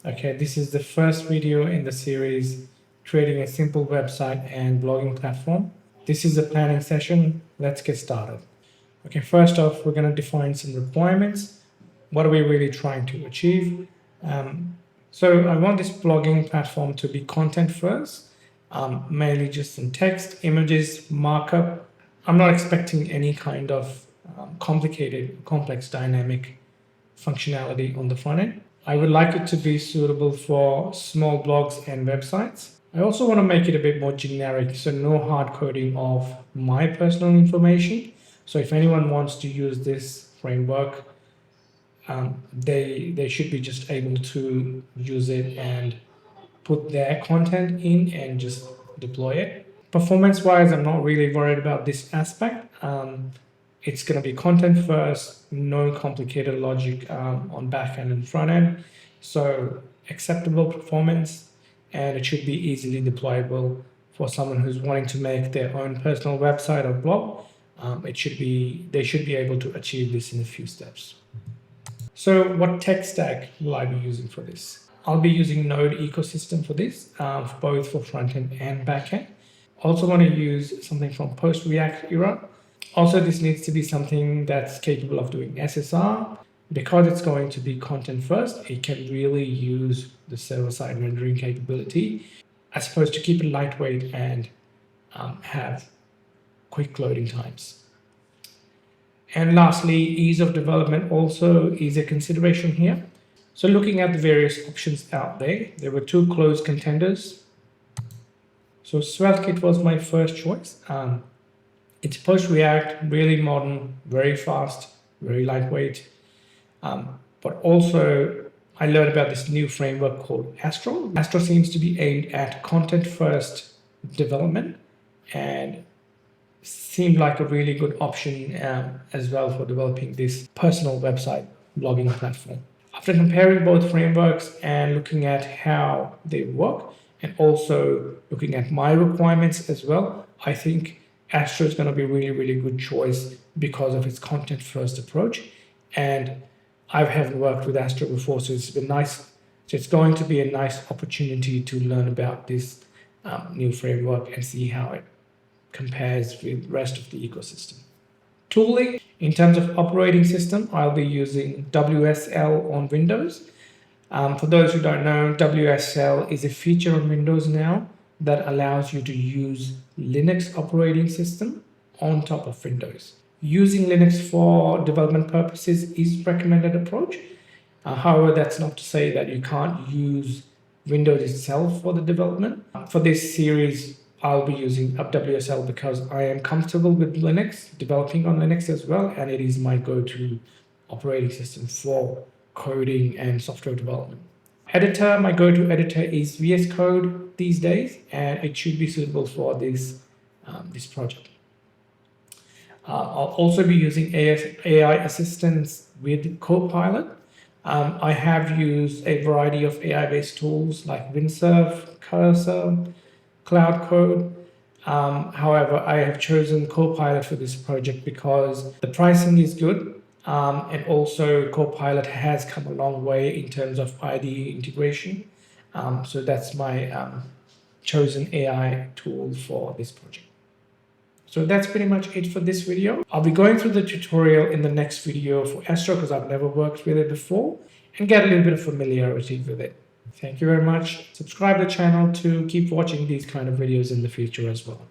Okay, this is the first video in the series, creating a simple website and blogging platform. This is a planning session. Let's get started. Okay, first off, we're going to define some requirements. What are we really trying to achieve? So I want this blogging platform to be content first, mainly just some text, images, markup. I'm not expecting any kind of complicated, complex dynamic functionality on the front end. I would like it to be suitable for small blogs and websites. I also want to make it a bit more generic, so no hard coding of my personal information. So if anyone wants to use this framework, they should be just able to use it and put their content in and just deploy it. Performance-wise, I'm not really worried about this aspect. It's going to be content first, no complicated logic on back end and front end. So acceptable performance, and it should be easily deployable for someone who's wanting to make their own personal website or blog. They should be able to achieve this in a few steps. So what tech stack will I be using for this? I'll be using Node ecosystem for this, both for front end and back end. Also want to use something from post-React era. Also, this needs to be something that's capable of doing SSR. Because it's going to be content first, it can really use the server-side rendering capability, as opposed to keep it lightweight and have quick loading times. And lastly, ease of development also is a consideration here. So looking at the various options out there, there were two close contenders. So SvelteKit was my first choice. It's post-React, really modern, very fast, very lightweight. But also, I learned about this new framework called Astro. Astro seems to be aimed at content-first development and seemed like a really good option as well for developing this personal website blogging platform. After comparing both frameworks and looking at how they work, and also looking at my requirements as well, I think Astro is going to be a really, really good choice because of its content-first approach. And I haven't worked with Astro before, so it's been nice. So it's going to be a nice opportunity to learn about this new framework and see how it compares with the rest of the ecosystem. Tooling, in terms of operating system, I'll be using WSL on Windows. For those who don't know, WSL is a feature on Windows now that allows you to use Linux operating system on top of Windows. Using Linux for development purposes is recommended approach. However, that's not to say that you can't use Windows itself for the development. For this series, I'll be using WSL because I am comfortable with Linux, developing on Linux as well, and it is my go-to operating system for coding and software development. Editor, my go-to editor is VS Code these days, and it should be suitable for this project. I'll also be using AI assistants with Copilot. I have used a variety of AI-based tools like Windsurf, Cursor, Cloud Code. However, I have chosen Copilot for this project because the pricing is good. And also Copilot has come a long way in terms of IDE integration. So that's my chosen AI tool for this project. So that's pretty much it for this video. I'll be going through the tutorial in the next video for Astro because I've never worked with it before and get a little bit of familiarity with it. Thank you very much. Subscribe to the channel to keep watching these kind of videos in the future as well.